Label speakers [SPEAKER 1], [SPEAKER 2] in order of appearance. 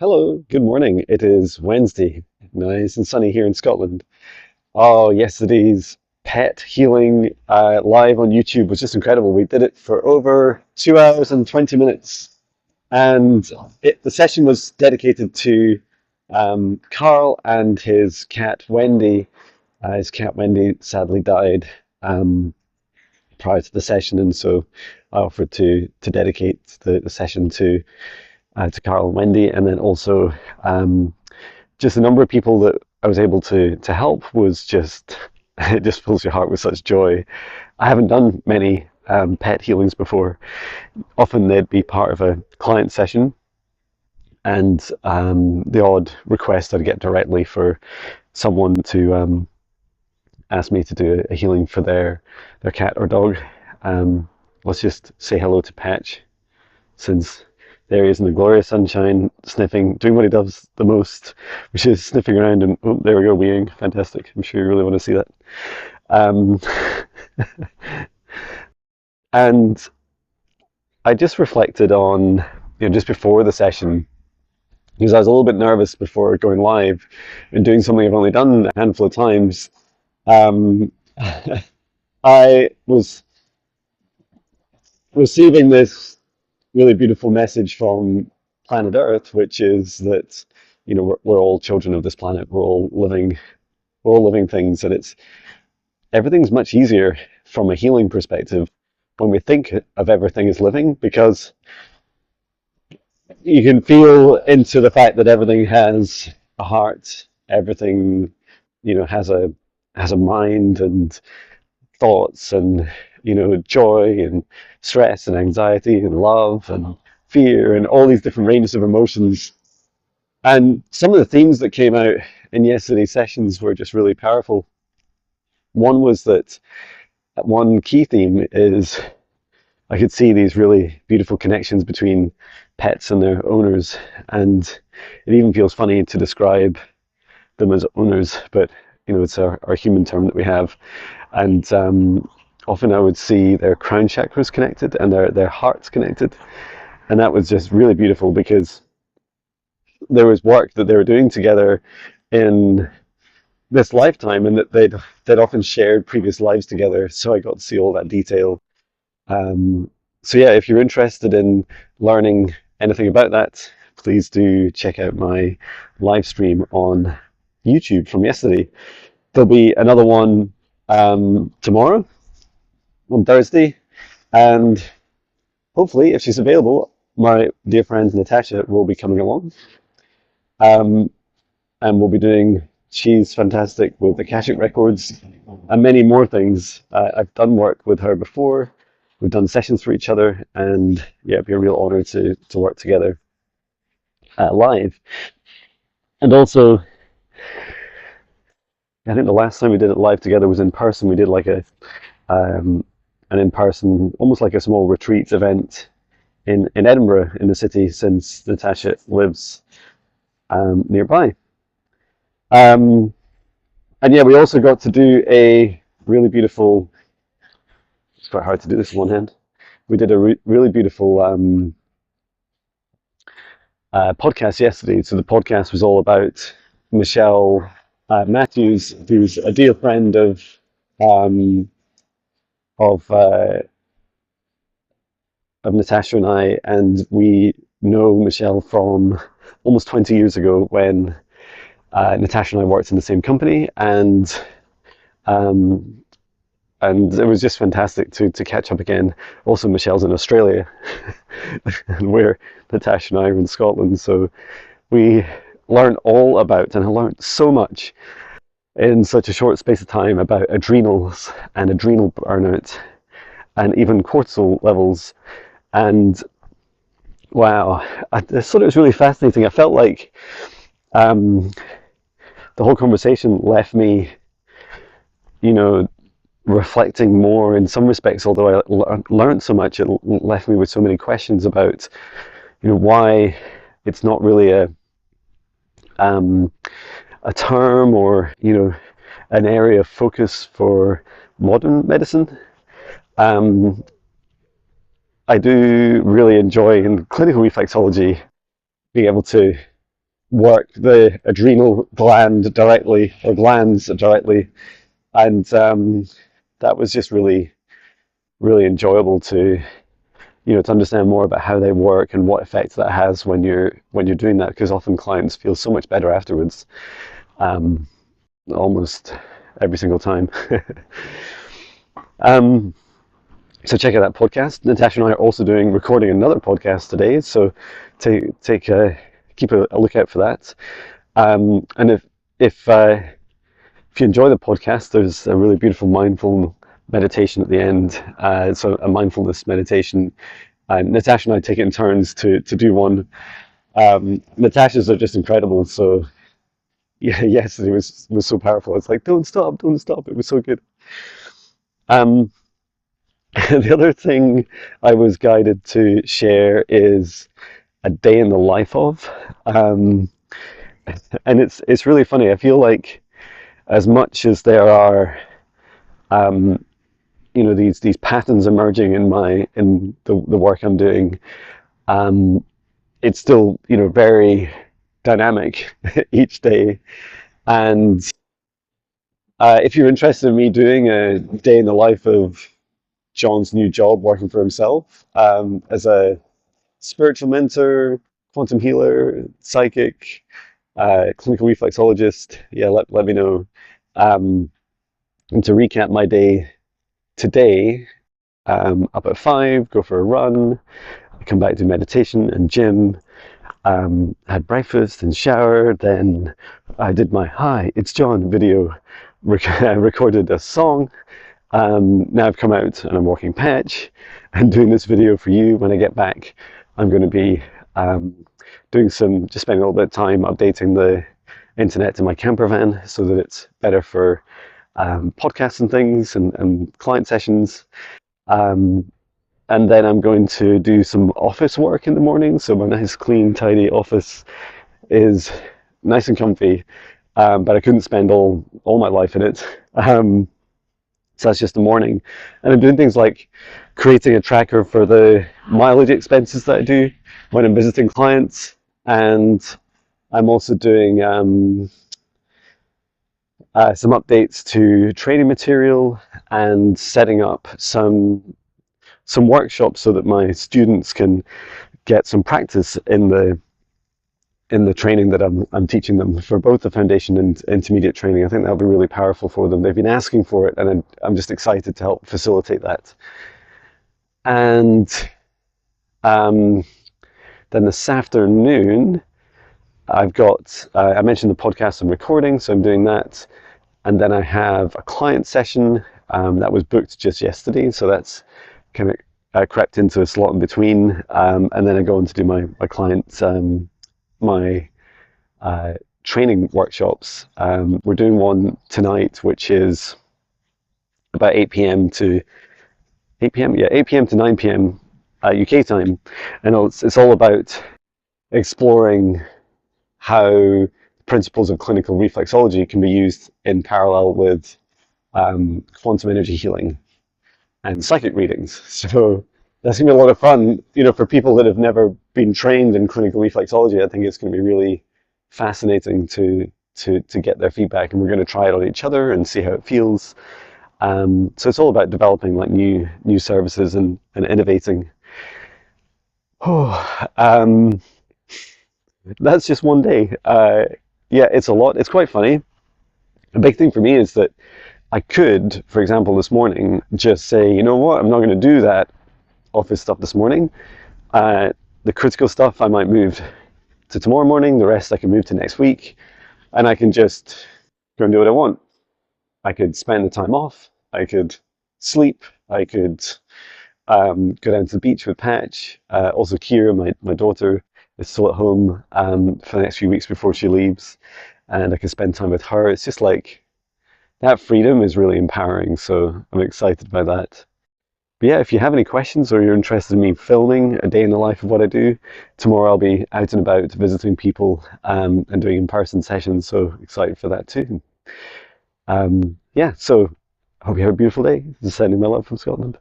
[SPEAKER 1] Hello, good morning. It is Wednesday, nice and sunny here in Scotland. Oh, yesterday's pet healing live on YouTube was just incredible. We did it for over 2 hours and 20 minutes, and the session was dedicated to Carl and his cat Wendy. His cat Wendy sadly died prior to the session, and so I offered to dedicate the session to Carl and Wendy, and then also just the number of people that I was able to help was just it just fills your heart with such joy. I haven't done many pet healings before. Often they'd be part of a client session, and the odd request I'd get directly for someone to ask me to do a healing for their cat or dog. Let's just say hello to Patch, since there he is in the glorious sunshine, sniffing, doing what he does the most, which is sniffing around and, oh, there we go, weeing. Fantastic. I'm sure you really want to see that. Um, and I just reflected on, just before the session, because I was a little bit nervous before going live and doing something I've only done a handful of times. Um, I was receiving this really beautiful message from planet Earth, which is that we're all children of this planet. We're all living things, and it's everything's much easier from a healing perspective when we think of everything as living, because you can feel into the fact that everything has a heart, everything has a mind and thoughts and joy and stress and anxiety and love and fear and all these different ranges of emotions. And some of the themes that came out in yesterday's sessions were just really powerful. One was that one key theme is I could see these really beautiful connections between pets and their owners, and it even feels funny to describe them as owners, but it's our human term that we have. And often I would see their crown chakras connected and their hearts connected, and that was just really beautiful because there was work that they were doing together in this lifetime, and that they'd often shared previous lives together. So I got to see all that detail. So yeah, if you're interested in learning anything about that, please do check out my live stream on YouTube from yesterday. There'll be another one tomorrow on Thursday, and hopefully, if she's available, my dear friend Natasha will be coming along, um, and we'll be doing. She's fantastic with Akashic records and many more things. I've done work with her before. We've done sessions for each other, and yeah, it'd be a real honor to work together live. And also, I think the last time we did it live together was in person. We did like um, an in-person, almost like a small retreat event in Edinburgh in the city, since Natasha lives nearby. Um, and yeah, we also got to do a really beautiful. It's quite hard to do this in one hand. We did a really beautiful podcast yesterday. So the podcast was all about Michelle Matthews, who's a dear friend um, of uh, of Natasha and I, and we know Michelle from almost 20 years ago when Natasha and I worked in the same company, um, and it was just fantastic to catch up again. Also, Michelle's in Australia, and we're Natasha and I are in Scotland, so we learned all about, and I learned so much in such a short space of time about adrenals and adrenal burnout, and even cortisol levels. And wow, I just thought it was really fascinating. I felt like um, the whole conversation left me, you know, reflecting more in some respects. Although I learned so much, it left me with so many questions about, why it's not really um, a term, or an area of focus for modern medicine. Um, I do really enjoy in clinical reflexology being able to work the adrenal gland directly or glands directly, and that was just really enjoyable to to understand more about how they work and what effect that has when you're doing that, because often clients feel so much better afterwards, um, almost every single time. um, so check out that podcast. Natasha and I are also recording another podcast today, so take keep a lookout for that. And if you enjoy the podcast, there's a really beautiful mindful meditation at the end. So a mindfulness meditation. Natasha and I take it in turns to do one. Natasha's are just incredible. So yeah, yesterday was so powerful. It's like don't stop, don't stop. It was so good. Um, the other thing I was guided to share is a day in the life of, um, and it's really funny. I feel like as much as there are um, these patterns emerging in the work I'm doing, um, it's still very dynamic each day. And if you're interested in me doing a day in the life of John's new job working for himself, as a spiritual mentor, quantum healer, psychic, clinical reflexologist, yeah, let me know. And to recap my day today, up at 5, go for a run, come back to meditation and gym, had breakfast and showered, then I did my "Hi, it's John" video, recorded a song. Now I've come out and I'm walking Patch and doing this video for you. When I get back, I'm going to be just spending a little bit of time updating the internet to my camper van so that it's better for podcasts and things and client sessions. Um, and then I'm going to do some office work in the morning. So my nice, clean, tidy office is nice and comfy, but I couldn't spend all my life in it. So that's just the morning. And I'm doing things like creating a tracker for the mileage expenses that I do when I'm visiting clients. And I'm also doing some updates to training material and setting up some workshops so that my students can get some practice in the training that I'm teaching them for both the foundation and intermediate training. I think that'll be really powerful for them. They've been asking for it, and I'm just excited to help facilitate that. And then this afternoon, I've got, I mentioned the podcast I'm recording, so I'm doing that. And then I have a client session that was booked just yesterday, so that's kind of crept into a slot in between. And then I go on to do my client, my training workshops. We're doing one tonight, which is about 8 p.m. to 8 p.m. Yeah, 8 p.m. to 9 p.m. UK time, and it's all about exploring how principles of clinical reflexology can be used in parallel with quantum energy healing and psychic readings. So that's going to be a lot of fun. For people that have never been trained in clinical reflexology, I think it's going to be really fascinating to get their feedback, and we're going to try it on each other and see how it feels. So it's all about developing like new services and innovating. Oh, that's just one day. Yeah, it's a lot. It's quite funny. A big thing for me is that I could, for example, this morning, just say, you know what, I'm not going to do that office stuff this morning. The critical stuff I might move to tomorrow morning. The rest I can move to next week, and I can just go and do what I want. I could spend the time off. I could sleep. I could go down to the beach with Patch. Also, Kira, my daughter, is still at home for the next few weeks before she leaves, and I can spend time with her. It's just like that freedom is really empowering, so I'm excited by that. But yeah, if you have any questions or you're interested in me filming a day in the life of what I do, tomorrow I'll be out and about visiting people and doing in-person sessions, so excited for that too. Yeah, so I hope you have a beautiful day. Sending my love from Scotland.